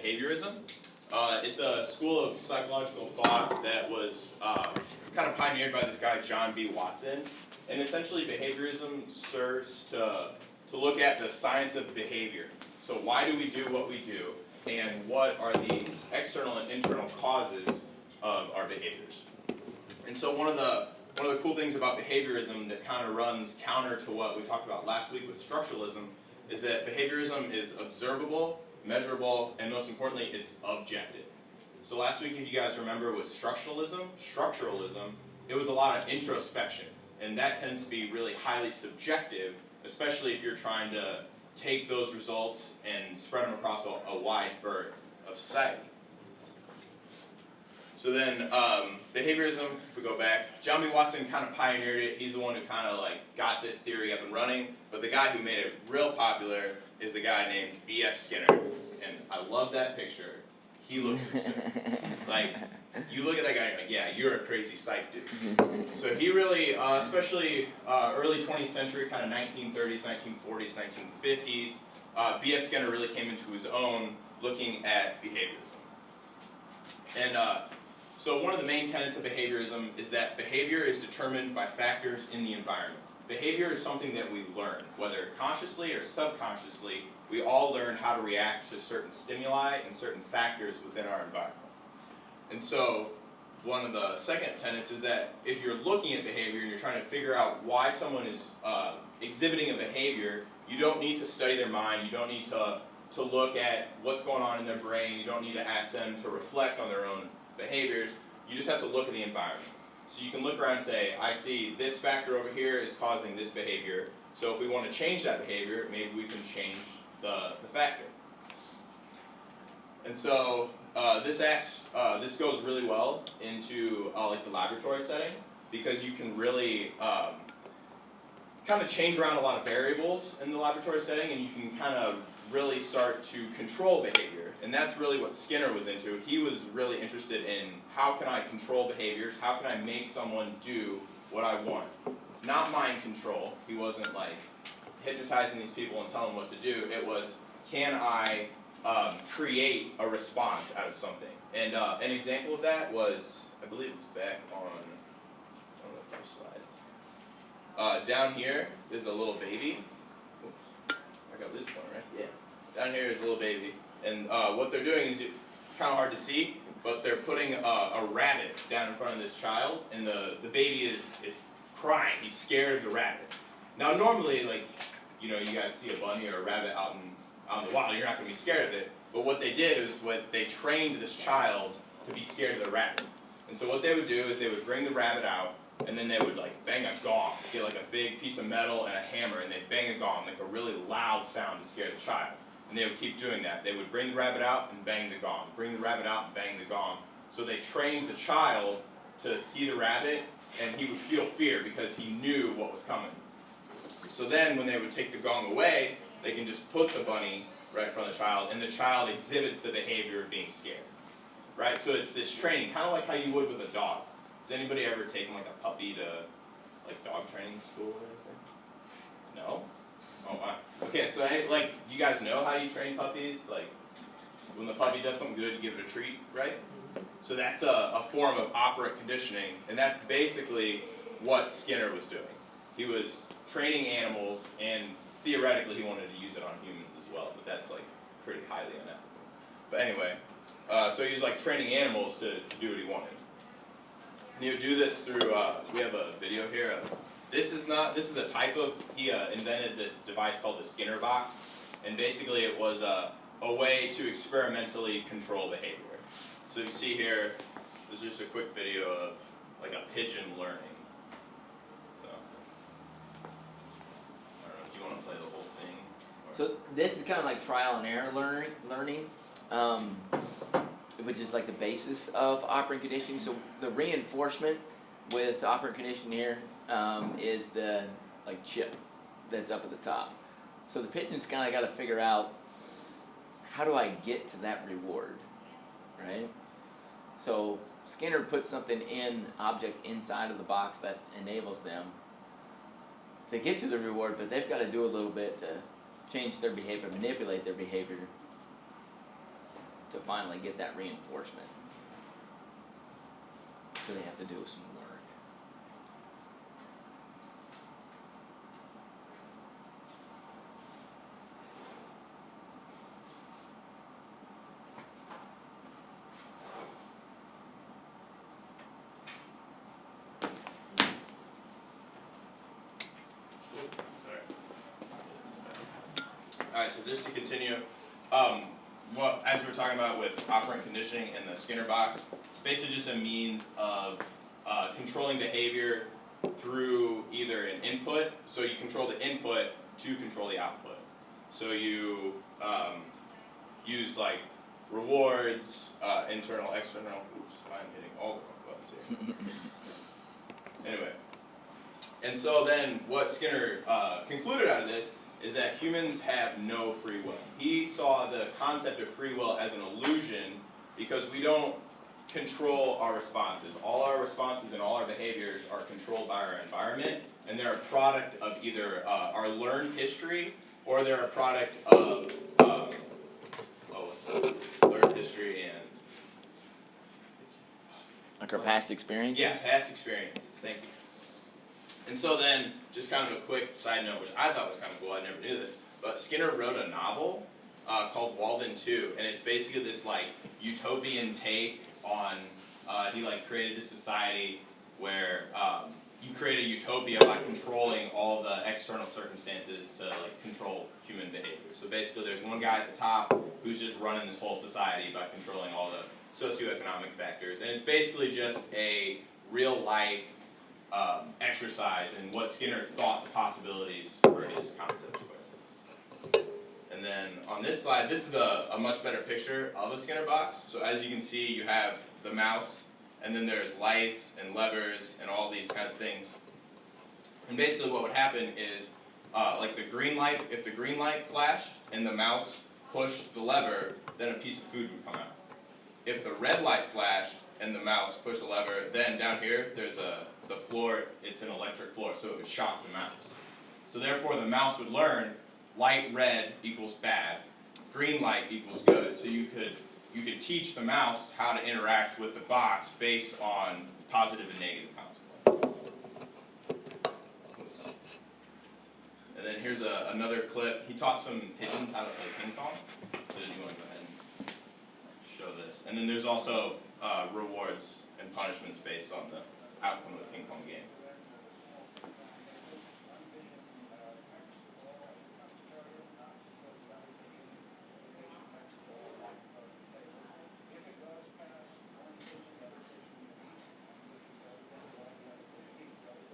behaviorism. It's a school of psychological thought that was kind of pioneered by this guy, John B. Watson. And essentially, behaviorism serves to look at the science of behavior. So why do we do what we do, and what are the external and internal causes of our behaviors? And so one of the cool things about behaviorism that kind of runs counter to what we talked about last week with structuralism is that behaviorism is observable, measurable, and most importantly, it's objective. So last week, if you guys remember, with structuralism, it was a lot of introspection, and that tends to be really highly subjective, especially if you're trying to take those results and spread them across a wide berth of society. So then, behaviorism, if we go back, John B. Watson kind of pioneered it. He's the one who kind of like got this theory up and running, but the guy who made it real popular is a guy named B.F. Skinner. And I love that picture. He looks absurd. Like, you look at that guy and you're like, yeah, you're a crazy psych dude. So he really, especially early 20th century, kind of 1930s, 1940s, 1950s, B.F. Skinner really came into his own looking at behaviorism. And so one of the main tenets of behaviorism is that behavior is determined by factors in the environment. Behavior is something that we learn, whether consciously or subconsciously. We all learn how to react to certain stimuli and certain factors within our environment. And so one of the second tenets is that if you're looking at behavior and you're trying to figure out why someone is exhibiting a behavior, you don't need to study their mind, you don't need to look at what's going on in their brain, you don't need to ask them to reflect on their own behaviors, you just have to look at the environment. So you can look around and say, I see this factor over here is causing this behavior, so if we want to change that behavior, maybe we can change the factor. And so this goes really well into like the laboratory setting, because you can really kind of change around a lot of variables in the laboratory setting, and you can kind of really start to control behavior. And that's really what Skinner was into. He was really interested in how can I control behaviors, how can I make someone do what I want. It's not mind control. He wasn't like hypnotizing these people and telling them what to do. It was, can I create a response out of something? And an example of that was, I believe it's back on one of the first slides. Down here is a little baby. Oops, I got this one, right? Yeah. Down here is a little baby. And what they're doing is, it's kind of hard to see, but they're putting a rabbit down in front of this child, and the baby is crying. He's scared of the rabbit. Now normally, like, you know, you guys see a bunny or a rabbit out in the wild, you're not going to be scared of it. But what they did is they trained this child to be scared of the rabbit. And so what they would do is they would bring the rabbit out, and then they would like bang a gong, get like a big piece of metal and a hammer, and they'd bang a gong, make a really loud sound to scare the child. And they would keep doing that. They would bring the rabbit out and bang the gong, bring the rabbit out and bang the gong. So they trained the child to see the rabbit, and he would feel fear because he knew what was coming. So then when they would take the gong away, they can just put the bunny right in front of the child, and the child exhibits the behavior of being scared. Right? So it's this training, kind of like how you would with a dog. Has anybody ever taken like a puppy to like dog training school or anything? No? Oh, wow. Okay, so like, you guys know how you train puppies? Like, when the puppy does something good, you give it a treat, right? So that's a form of operant conditioning, and that's basically what Skinner was doing. He was training animals, and theoretically he wanted to use it on humans as well, but that's like pretty highly unethical. But anyway, so he was like training animals to do what he wanted. And he would do this through, we have a video here of, this is a type of, he invented this device called the Skinner box, and basically it was a way to experimentally control behavior. So you see here, this is just a quick video of like a pigeon learning. So, I don't know, do you want to play the whole thing? Or? So this is kind of like trial and error learning, which is like the basis of operant conditioning. So the reinforcement with operant conditioning here is the like chip that's up at the top. So the pigeon's kind of got to figure out, how do I get to that reward, right? So Skinner puts something object inside of the box that enables them to get to the reward, but they've got to do a little bit to change their behavior, manipulate their behavior to finally get that reinforcement. So they have to do some work. Alright, so just to continue, as we were talking about with operant conditioning and the Skinner box, it's basically just a means of controlling behavior through either an input, so you control the input to control the output. So you use like rewards, internal, external, oops, I'm hitting all the wrong buttons here. Anyway, and so then what Skinner concluded out of this is that humans have no free will. He saw the concept of free will as an illusion because we don't control our responses. All our responses and all our behaviors are controlled by our environment, and they're a product of either our learned history or they're a product of learned history and Like our past experiences? yeah, past experiences. Thank you. And so then, just kind of a quick side note, which I thought was kind of cool, I never knew this, but Skinner wrote a novel called Walden 2, and it's basically this like utopian take on, he like created a society where you create a utopia by controlling all the external circumstances to like control human behavior. So basically there's one guy at the top who's just running this whole society by controlling all the socioeconomic factors, and it's basically just a real life exercise in what Skinner thought the possibilities for his concepts were. And then on this slide, this is a much better picture of a Skinner box. So as you can see, you have the mouse, and then there's lights and levers and all these kinds of things. And basically what would happen is, like the green light, if the green light flashed and the mouse pushed the lever, then a piece of food would come out. If the red light flashed and the mouse pushed the lever, then down here, there's the floor, it's an electric floor, so it would shock the mouse. So therefore the mouse would learn light red equals bad, green light equals good. So you could teach the mouse how to interact with the box based on positive and negative consequences. And then here's another clip. He taught some pigeons how to play ping pong. So you want to go ahead and show this. And then there's also rewards and punishments based on the outcome of the ping pong game.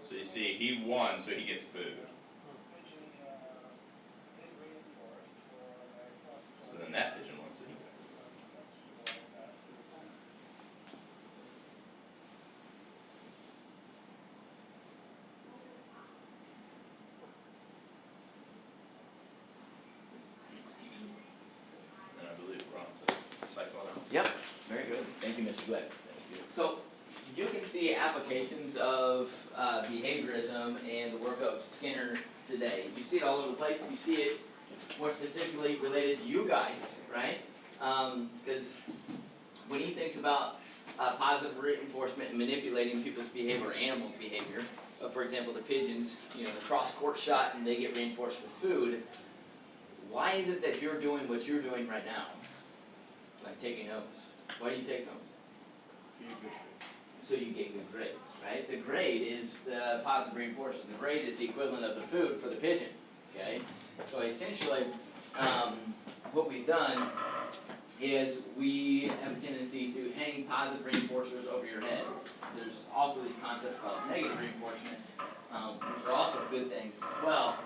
So you see, he won, so he gets food. So then that pigeon won, so he gets food. And I believe we're on to psychoanalysis. Yep, very good. Thank you, Mr. Glick. So you can see applications of behaviorism and the work of Skinner today. You see it all over the place. You see it more specifically related to you guys, right? Because when he thinks about positive reinforcement and manipulating people's behavior or animals' behavior, for example, the pigeons, the cross-court shot and they get reinforced with food, why is it that you're doing what you're doing right now? Like taking notes. Why do you take notes? So you get good grades, right? The grade is the positive reinforcement. The grade is the equivalent of the food for the pigeon, okay? So essentially, what we've done is we have a tendency to hang positive reinforcers over your head. There's also these concepts called negative reinforcement, which are also good things as well,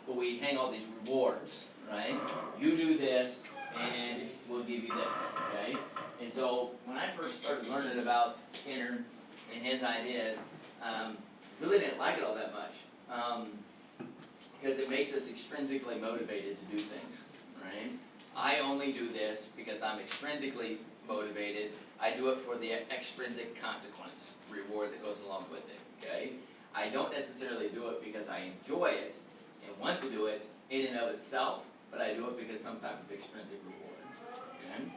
but we hang all these rewards, right? You do this, and we'll give you this, okay? And so when I first started learning about Skinner and his ideas, really didn't like it all that much, because it makes us extrinsically motivated to do things, right? I only do this because I'm extrinsically motivated. I do it for the extrinsic consequence, reward that goes along with it, okay? I don't necessarily do it because I enjoy it and want to do it in and of itself, but I do it because some type of extrinsic reward, okay?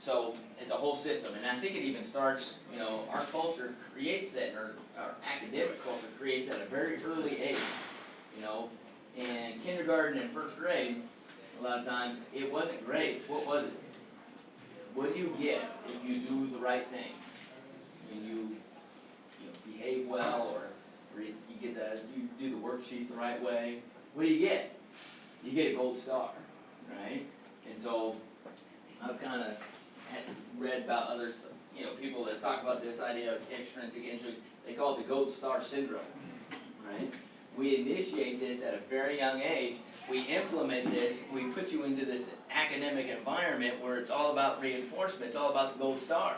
So it's a whole system, and I think it even starts, our culture creates that, or our academic culture creates at a very early age. In kindergarten and first grade, a lot of times it wasn't grades. What was it? What do you get if you do the right thing? When you behave well, or you do the worksheet the right way. What do you get? You get a gold star, right? And so I've kind of read about others, people that talk about this idea of extrinsic intrinsic. They call it the gold star syndrome, right? We initiate this at a very young age. We implement this. We put you into this academic environment where it's all about reinforcement. It's all about the gold star,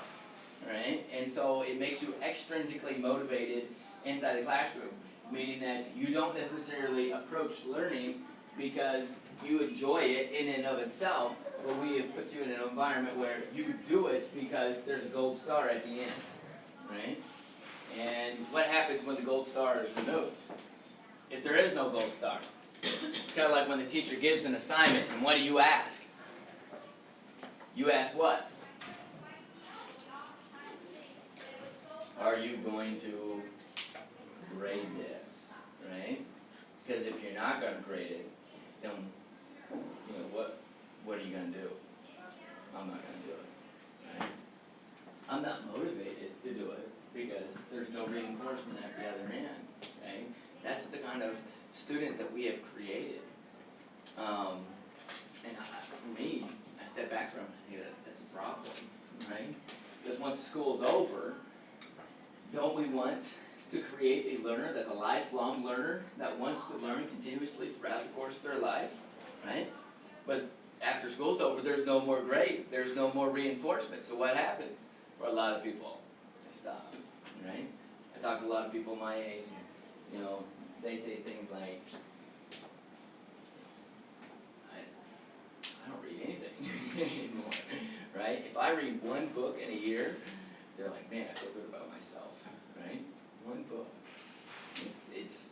right? And so it makes you extrinsically motivated inside the classroom, meaning that you don't necessarily approach learning because you enjoy it in and of itself, but we have put you in an environment where you do it because there's a gold star at the end, right? And what happens when the gold star is removed? If there is no gold star, it's kind of like when the teacher gives an assignment, and what do you ask? You ask what? Are you going to grade this, right? Because if you're not going to grade it, then, what are you going to do? I'm not going to do it, right? I'm not motivated to do it because there's no reinforcement at the other end, right? That's the kind of student that we have created. For me, I step back from it, that's a problem, right? Because once school's over, don't we want to create a learner that's a lifelong learner that wants to learn continuously throughout the course of their life, right? But after school's over, there's no more grade, there's no more reinforcement. So what happens for a lot of people? They stop, right? I talk to a lot of people my age, and, they say things like, I don't read anything anymore, right? If I read one book in a year, they're like, man, I feel good about myself, right? One book. It's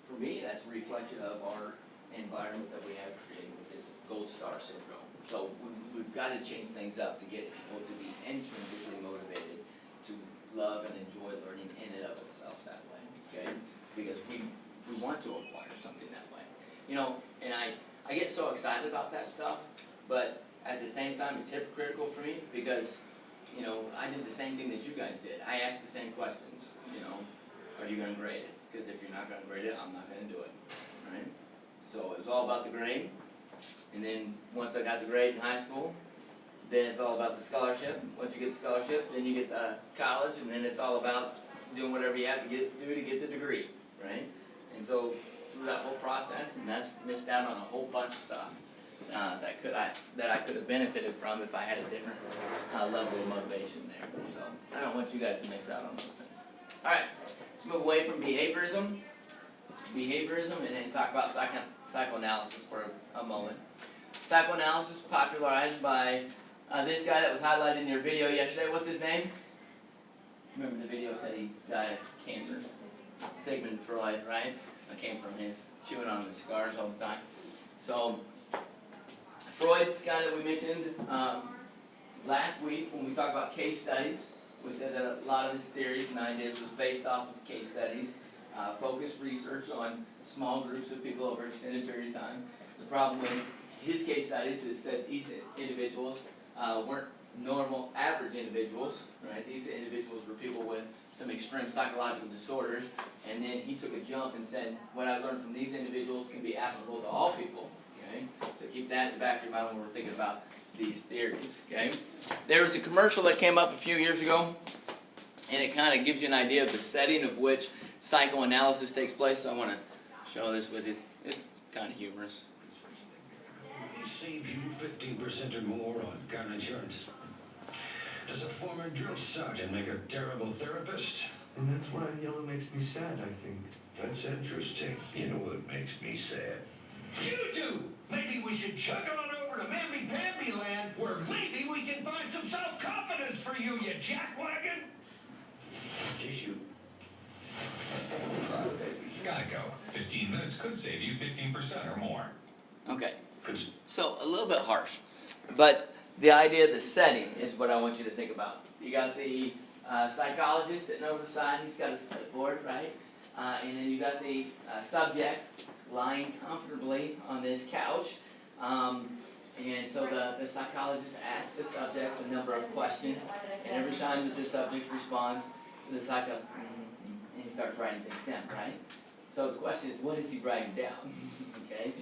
for me, that's a reflection of our environment that we have created with this gold star syndrome. So we've got to change things up to get people to be intrinsically motivated to love and enjoy learning in and of itself that way, okay? Because we want to acquire something that way. And I get so excited about that stuff, but at the same time, it's hypocritical for me because, I did the same thing that you guys did. I asked the same questions, are you going to grade it? Because if you're not going to grade it, I'm not going to do it, right? So it was all about the grade. And then once I got the grade in high school, then it's all about the scholarship. Once you get the scholarship, then you get to college, and then it's all about doing whatever you have to do to get the degree, right? And so through that whole process, and that's missed out on a whole bunch of stuff that I could have benefited from if I had a different level of motivation there. So I don't want you guys to miss out on those things. All right, let's move away from behaviorism, and then talk about psychoanalysis for a moment. Psychoanalysis popularized by this guy that was highlighted in your video yesterday. What's his name? Remember the video said he died of cancer. Sigmund Freud, right? I came from his chewing on the cigars all the time. So Freud's guy that we mentioned last week when we talked about case studies, we said that a lot of his theories and ideas was based off of case studies, focused research on small groups of people over an extended period of time. The problem with his case studies is that these individuals weren't normal, average individuals, right? These individuals were people with some extreme psychological disorders, and then he took a jump and said, what I learned from these individuals can be applicable to all people, okay? So keep that in the back of your mind when we're thinking about these theories, okay? There was a commercial that came up a few years ago, and it kind of gives you an idea of the setting of which psychoanalysis takes place. So I want to show this with it's kind of humorous. Save you 15% or more on gun insurance. Does a former drill sergeant make a terrible therapist? And that's why yellow makes me sad, I think. That's interesting. You know what makes me sad? You do! Maybe we should chug on over to Mamby-Pamby land where maybe we can find some self-confidence for you, you jackwagon! Tissue. Geico. 15 minutes could save you 15% or more. Okay. So a little bit harsh, but the idea of the setting is what I want you to think about. You got the psychologist sitting over the side, he's got his clipboard, right? And then you got the subject lying comfortably on this couch. And so the psychologist asks the subject a number of questions, and every time that the subject responds, the psychologist, and he starts writing things down, right? So the question is, what is he writing down? Okay.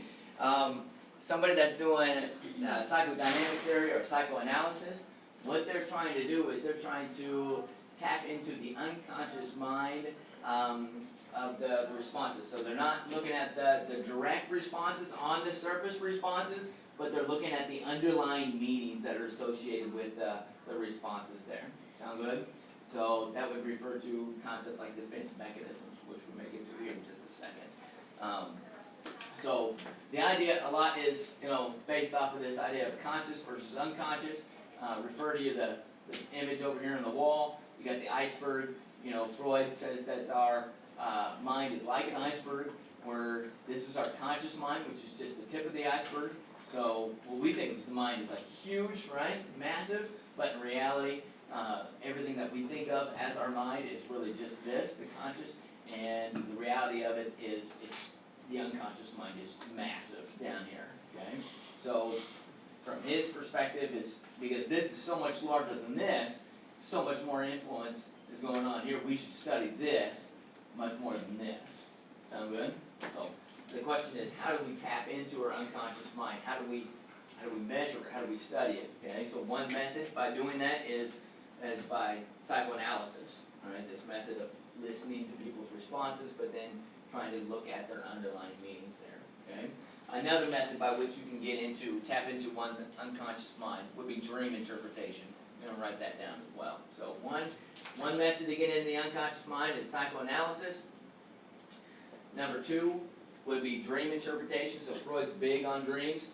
Somebody that's doing psychodynamic theory or psychoanalysis, what they're trying to do is they're trying to tap into the unconscious mind of the responses. So they're not looking at the direct responses on the surface responses, but they're looking at the underlying meanings that are associated with the responses there. Sound good? So that would refer to concepts like defense mechanisms, which we'll make into here in just a second. So the idea a lot is, based off of this idea of conscious versus unconscious. Refer to the image over here on the wall. You got the iceberg. Freud says that our mind is like an iceberg, where this is our conscious mind, which is just the tip of the iceberg. So what we think of the mind is like huge, right? Massive, but in reality, everything that we think of as our mind is really just this, the conscious, and the reality of it is the unconscious mind is massive down here, okay? So from his perspective is, because this is so much larger than this, so much more influence is going on here, we should study this much more than this. Sound good? So the question is, how do we tap into our unconscious mind? How do we measure it? How do we study it? Okay, so one method by doing that is by psychoanalysis. All right, this method of listening to people's responses, but then trying to look at their underlying meanings there. Okay. Another method by which you can tap into one's unconscious mind would be dream interpretation. I'm going to write that down as well. So one method to get into the unconscious mind is psychoanalysis. Number 2 would be dream interpretation. So Freud's big on dreams.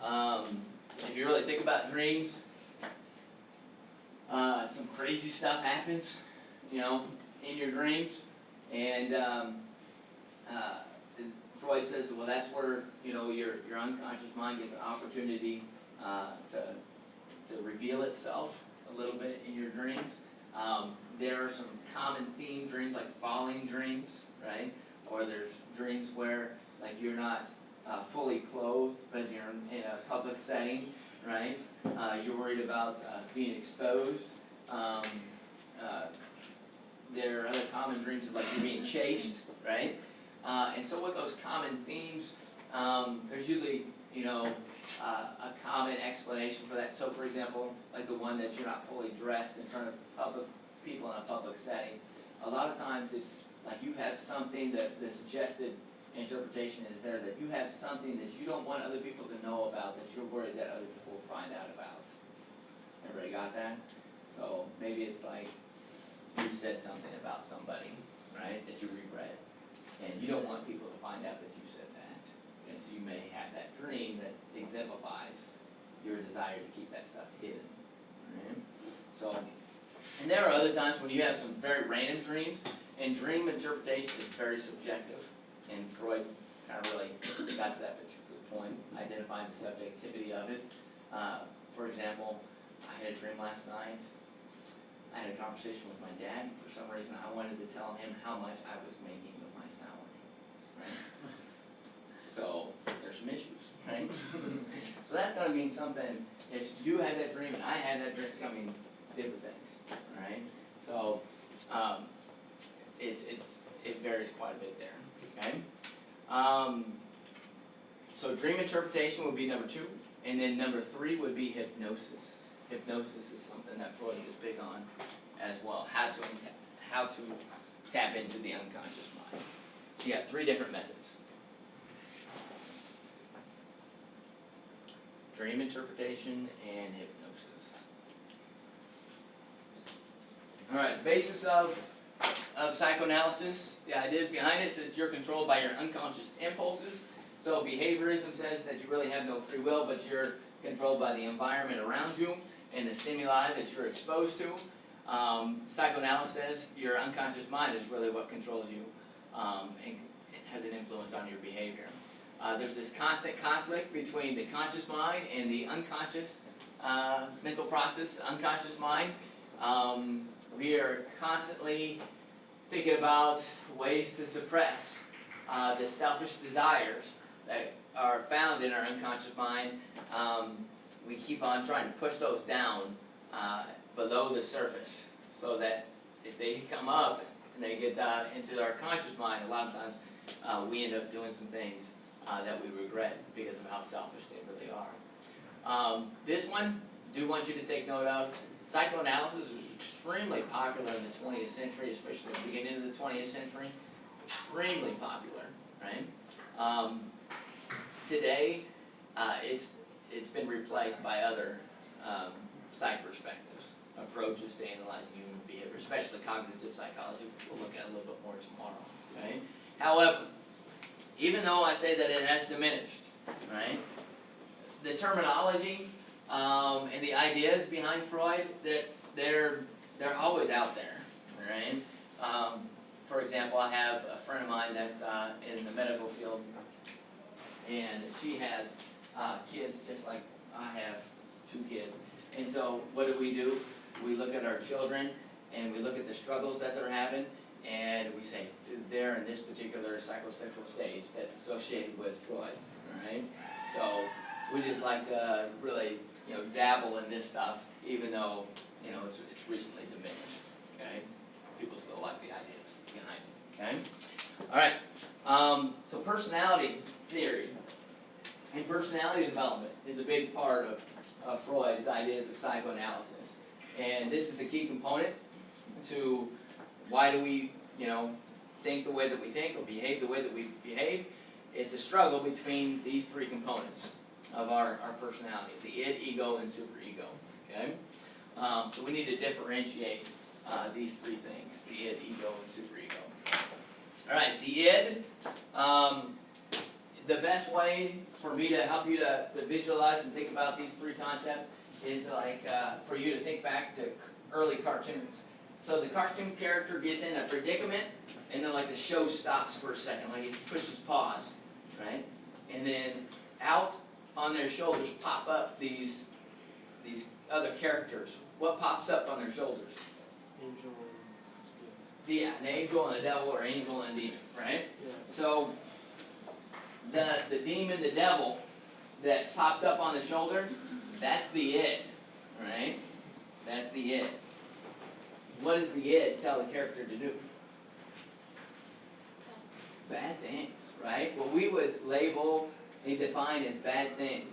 If you really think about dreams, some crazy stuff happens, in your dreams, and Freud says, well, that's where your unconscious mind gets an opportunity to reveal itself a little bit in your dreams. There are some common theme dreams, like falling dreams, right? Or there's dreams where, like, you're not fully clothed, but you're in a public setting, right? You're worried about being exposed. There are other common dreams of, like, you're being chased, right? And so with those common themes, there's usually, a common explanation for that. So, for example, like the one that you're not fully dressed in front of public people in a public setting. A lot of times it's like you have something that the suggested interpretation is there, that you have something that you don't want other people to know about, that you're worried that other people will find out about. Everybody got that? So maybe it's like you said something about somebody, right, that you regret, and you don't want people to find out that you said that. And so you may have that dream that exemplifies your desire to keep that stuff hidden. Right? So, and there are other times when you have some very random dreams, and dream interpretation is very subjective. And Freud kind of really got to that particular point, identifying the subjectivity of it. For example, I had a dream last night. I had a conversation with my dad. For some reason, I wanted to tell him how much I was making with my salary. Right? So there's some issues, right? So that's going to mean something. If you had that dream and I had that dream, it's going to mean different things, right? So it varies quite a bit there. Okay. So dream interpretation would be number 2, and then number 3 would be hypnosis. Hypnosis is something that Freud is big on as well. How to tap into the unconscious mind. So you got 3 different methods. Dream interpretation and hypnosis. All right, basis of psychoanalysis, the ideas behind it says you're controlled by your unconscious impulses. So behaviorism says that you really have no free will, but you're controlled by the environment around you and the stimuli that you're exposed to. Psychoanalysis says your unconscious mind is really what controls you and it has an influence on your behavior. There's this constant conflict between the conscious mind and the unconscious mental process, unconscious mind. We are constantly thinking about ways to suppress the selfish desires that are found in our unconscious mind. We keep on trying to push those down below the surface, so that if they come up and they get into our conscious mind, a lot of times we end up doing some things that we regret because of how selfish they really are. This one, do want you to take note of. Psychoanalysis was extremely popular in the 20th century, especially at the beginning of the 20th century. Extremely popular, right? Today, it's been replaced by other psych perspectives, approaches to analyzing human behavior, especially cognitive psychology, which we'll look at a little bit more tomorrow, right? However, even though I say that it has diminished, right, the terminology and the ideas behind Freud, that they're always out there, right? For example, I have a friend of mine that's in the medical field, and she has kids just like I have 2 kids. And so what do? We look at our children, and we look at the struggles that they're having, and we say, they're in this particular psychosexual stage that's associated with Freud, right? So we just like to really, dabble in this stuff, even though, it's recently diminished, okay? People still like the ideas behind it, okay? All right, so personality theory and personality development is a big part of Freud's ideas of psychoanalysis. And this is a key component to why do we, think the way that we think or behave the way that we behave. It's a struggle between these 3 components of our personality, the id, ego, and superego, okay? So we need to differentiate these 3 things, the id, ego, and superego. All right, the id, the best way for me to help you to visualize and think about these 3 concepts is like for you to think back to early cartoons. So the cartoon character gets in a predicament, and then like the show stops for a second, like he pushes pause, right? And then out on their shoulders pop up these other characters. What pops up on their shoulders? Angel. Yeah, an angel and a devil, or angel and a demon, right? Yeah. So the demon, the devil that pops up on the shoulder, that's the id, right? That's the id. What does the id tell the character to do? Bad things, right? What we would label and define as bad things.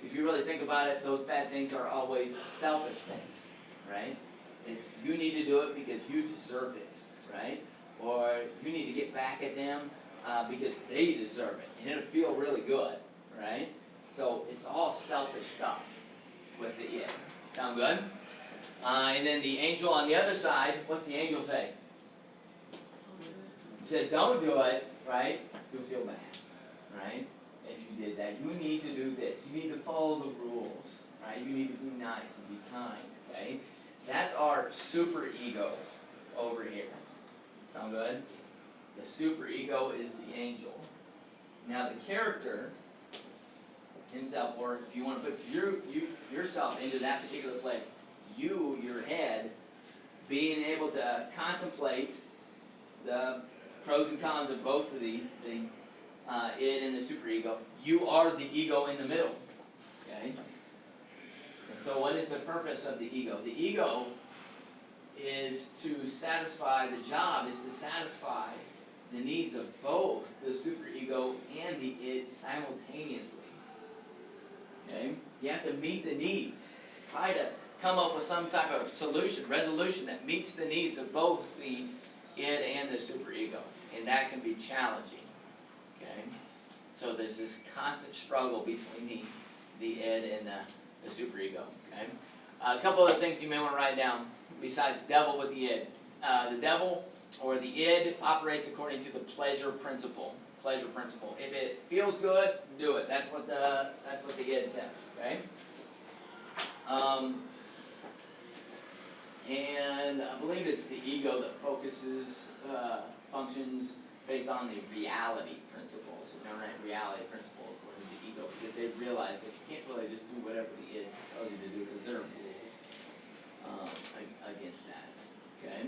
If you really think about it, those bad things are always selfish things, right? It's you need to do it because you deserve it, right? Or you need to get back at them because they deserve it, and it'll feel really good, right? So it's all selfish stuff with the id. Sound good? And then the angel on the other side, what's the angel say? He says, don't do it, right? You'll feel bad, right? If you did that, you need to do this. You need to follow the rules, right? You need to be nice and be kind, okay? That's our superego over here. Sound good? The superego is the angel. Now the character himself, or if you want to put yourself into that particular place, your head, being able to contemplate the pros and cons of both of these, the id and the superego. You are the ego in the middle, okay? And so what is the purpose of the ego? The ego is to satisfy, the job is to satisfy the needs of both the superego and the id simultaneously, okay? You have to meet the needs. Try to come up with some type of solution, resolution that meets the needs of both the id and the superego. And that can be challenging, okay? So there's this constant struggle between the id and the superego, okay? A couple other things you may want to write down besides devil with the id. The devil, or the id, operates according to the pleasure principle. Pleasure principle. If it feels good, do it. That's what the id says, okay? And I believe it's the ego that focuses, functions, based on the reality principles, reality principle according to the ego, because they've realized that you can't really just do whatever the id tells you to do, because there are rules against that. Okay.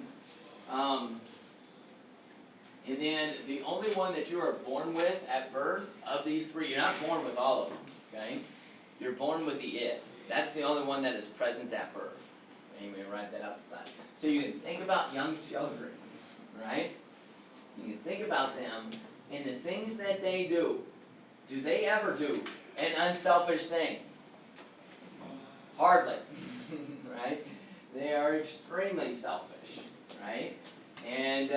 And then the only one that you are born with at birth of these three, you're not born with all of them. Okay. You're born with the id. That's the only one that is present at birth. And we write that outside. So you can think about young children, right? You can think about them and the things that they do. Do they ever do an unselfish thing? Hardly, right? They are extremely selfish, right? And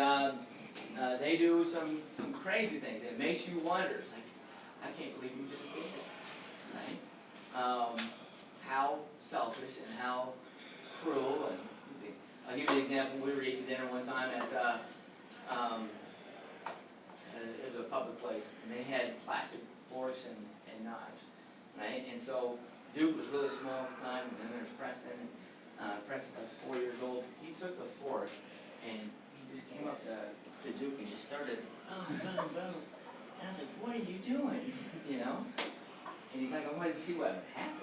they do some crazy things. It makes you wonder. It's like, I can't believe you just did that, right? How selfish and how cruel. And I'll give you an example. We were eating dinner one time at it was a public place, and they had plastic forks and knives, right? And so Duke was really small at the time, and then there's Preston. Preston's like 4 years old. He took the fork, and he just came up to Duke and just started, boom. And I was like, what are you doing? You know? And he's like, I wanted to see what happened.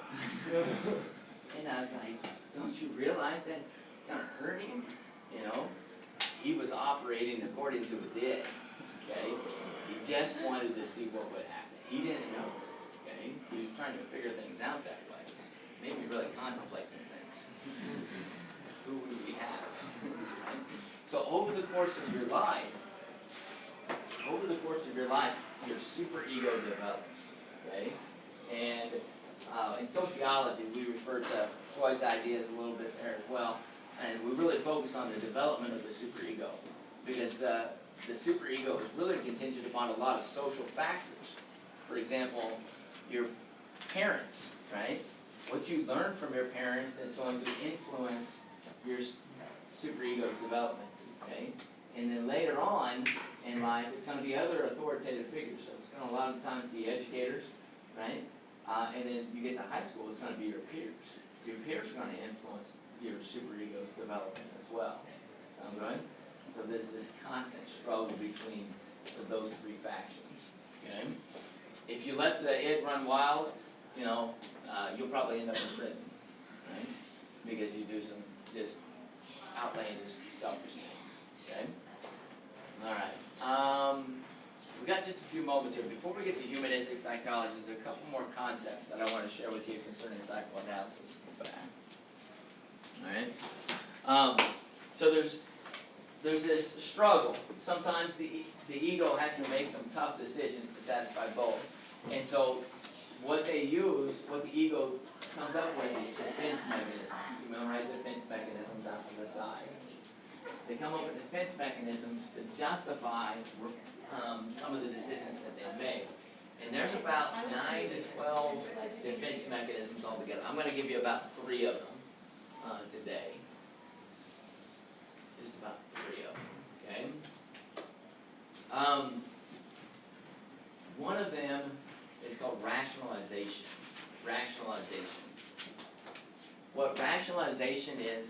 And I was like, don't you realize that's gonna hurt him? You know? He was operating according to his id. Okay? He just wanted to see what would happen. He didn't know. Okay? He was trying to figure things out that way. Made me really contemplate some things. Who do we have? Right? So over the course of your life, your superego develops. Okay? And in sociology, we refer to Freud's ideas a little bit there as well. And we really focus on the development of the superego. Because the superego is really contingent upon a lot of social factors. For example, your parents, right? What you learn from your parents is going to influence your superego's development, okay? And then later on in life, it's going to be other authoritative figures. So it's going to a lot of the times be educators, right? And then you get to high school, it's going to be your peers. Your peers are going to influence your superego's development as well. Sound good? So there's this constant struggle between those three factions. Okay? If you let the id run wild, you know, you'll probably end up in prison, right? Because you do some just outlandish, selfish things. Okay? All right. We got just a few moments here. Before we get to humanistic psychology, there's a couple more concepts that I want to share with you concerning psychoanalysis. All right. So there's this struggle. Sometimes the ego has to make some tough decisions to satisfy both. And so what the ego comes up with is defense mechanisms. You memorize defense mechanisms out to the side. They come up with defense mechanisms to justify some of the decisions that they've made. And there's about 9 to 12 defense mechanisms altogether. I'm going to give you about 3 of them today. Just about 3 of them, okay? One of them is called rationalization. Rationalization. What rationalization is,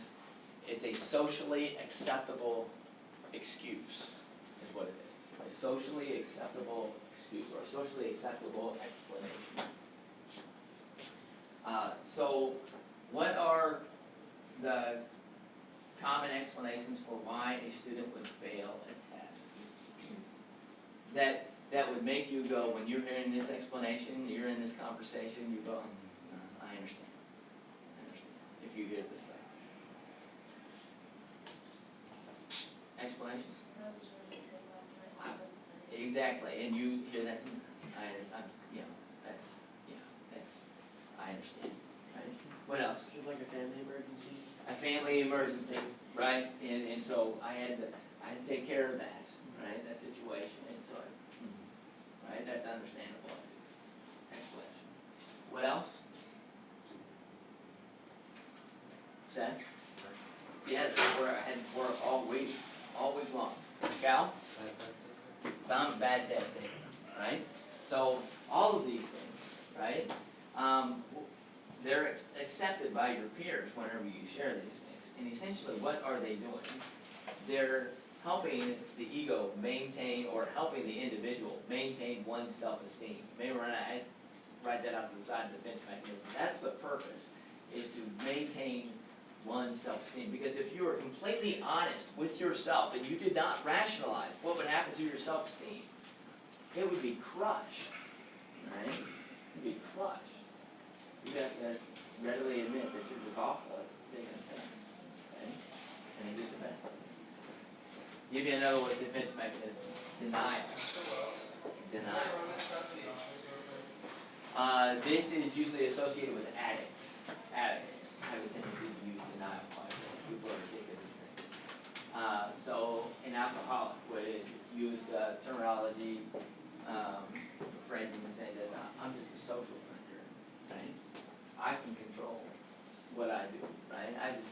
it's a socially acceptable excuse, is what it is. A socially acceptable excuse, or a socially acceptable explanation. So, what are the common explanations for why a student would fail a test? That would make you go, when you're hearing this explanation, you're in this conversation, you go, I understand. If you hear this explanations? Exactly, and you hear that, I understand, right? What else? Just like a family emergency. A family emergency, right? And so I had to take care of that, right? That situation, and so, right? That's understandable explanation. What else? Seth? Yeah, where I had to work all week, always long. Cal? Found bad testing, right? So all of these things, right? They're accepted by your peers whenever you share these things. And essentially, what are they doing? They're helping the ego maintain, or helping the individual maintain one's self-esteem. Maybe I write that out to the side of the defense mechanism. That's the purpose, is to maintain one's self-esteem. Because if you were completely honest with yourself and you did not rationalize what would happen to your self-esteem, it would be crushed, right? It would be crushed. You have to readily admit that you're just awful at taking offense, okay? And do the best of it. Give you another one, defense mechanism. Denial. Denial. This is usually associated with addicts. Addicts have a tendency to use denial quite a bit. People are addicted to things. So an alcoholic would use the terminology, phrasing to say that I'm just a social drinker, right? I can control what I do, right? I just,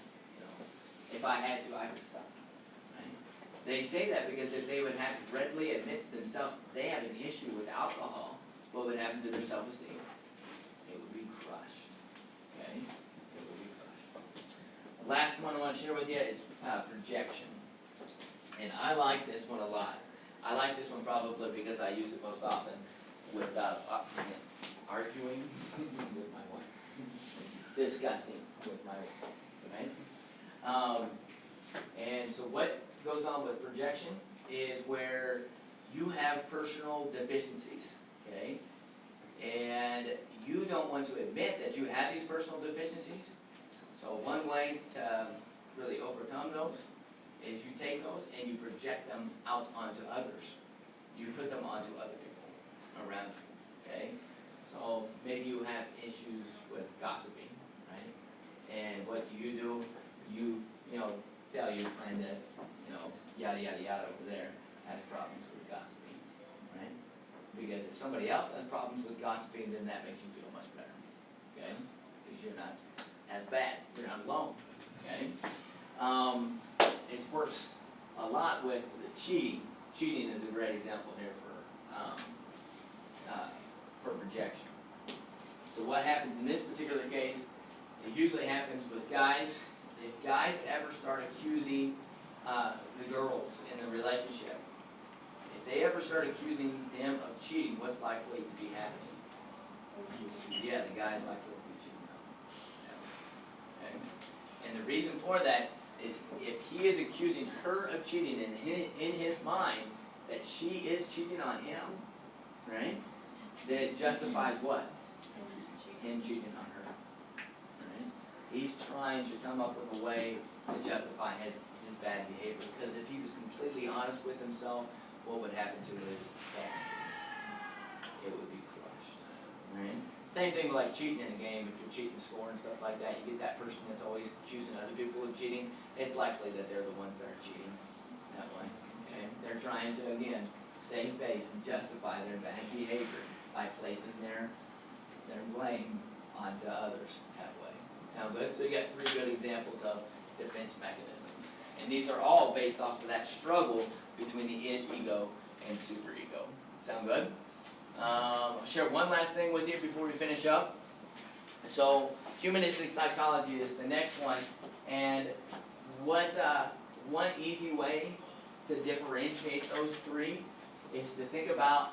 if I had to, I could stop, right? They say that because if they would have to readily admit to themselves they have an issue with alcohol, what would happen to their self-esteem? It would be crushed, okay? It would be crushed. The last one I want to share with you is projection. And I like this one a lot. I like this one probably because I use it most often without arguing with my wife, discussing with my wife, right? And so what goes on with projection is where you have personal deficiencies, okay? And you don't want to admit that you have these personal deficiencies. So one way to really overcome those is you take those and you project them out onto others. You put them onto other people around you, okay? So maybe you have issues with gossiping, right? And what do? You tell your friend that, yada, yada, yada over there has problems with gossiping, right? Because if somebody else has problems with gossiping, then that makes you feel much better, okay? Because you're not as bad, you're not alone, okay? It works a lot with the cheating. Cheating is a great example here for projection. So what happens in this particular case, it usually happens with guys. If guys ever start accusing the girls in the relationship, if they ever start accusing them of cheating, what's likely to be happening? Yeah, the guy's likely to be cheating on them. Okay? And the reason for that is if he is accusing her of cheating in his mind that she is cheating on him, right? Then it justifies what? Him cheating on her. Right? He's trying to come up with a way to justify his bad behavior. Because if he was completely honest with himself, what would happen to his self-esteem? It would be crushed. Right? Same thing with like cheating in a game. If you're cheating the score and stuff like that, you get that person that's always accusing other people of cheating. It's likely that they're the ones that are cheating that way. Okay? They're trying to, again, save face and justify their bad behavior by placing their blame onto others that way. Sound good? So you got 3 good examples of defense mechanisms. And these are all based off of that struggle between the id, ego, and superego. Sound good? I'll share one last thing with you before we finish up. So humanistic psychology is the next one. And what one easy way to differentiate those 3 is to think about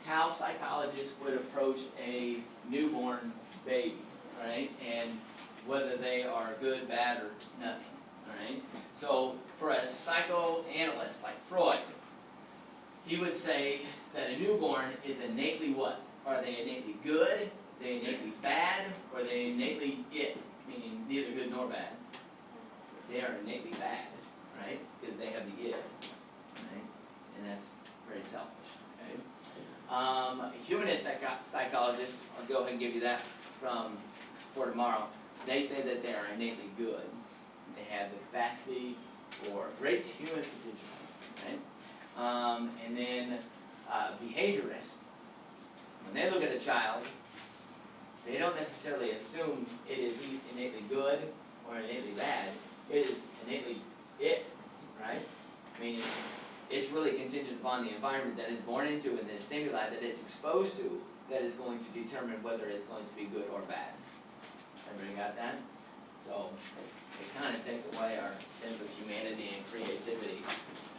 how psychologists would approach a newborn baby, right? And whether they are good, bad, or nothing, right? So for a psychoanalyst like Freud, he would say that a newborn is innately what? Are they innately good, are they innately bad, or are they innately it, meaning neither good nor bad? They are innately bad, right? Because they have the id, right? And that's very selfish, okay? Humanist psychologists, I'll go ahead and give you that for tomorrow. They say that they are innately good. They have the capacity for great human potential, right? And then behaviorists, when they look at a child, they don't necessarily assume it is innately good or innately bad. It is innately it, right? Meaning it's really contingent upon the environment that it's born into and the stimuli that it's exposed to that is going to determine whether it's going to be good or bad. Everybody got that? So it kind of takes away our sense of humanity and creativity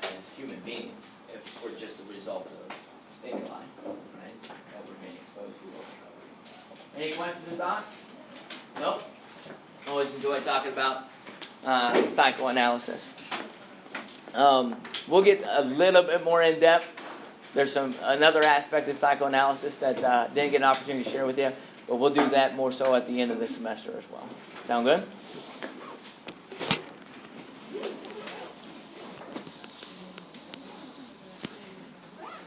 as human beings if we're just a result of stimuli, right, that we're being exposed to. Any questions or thoughts? Nope. Always enjoy talking about psychoanalysis. We'll get a little bit more in depth. There's another aspect of psychoanalysis that didn't get an opportunity to share with you, but we'll do that more so at the end of the semester as well. Sound good?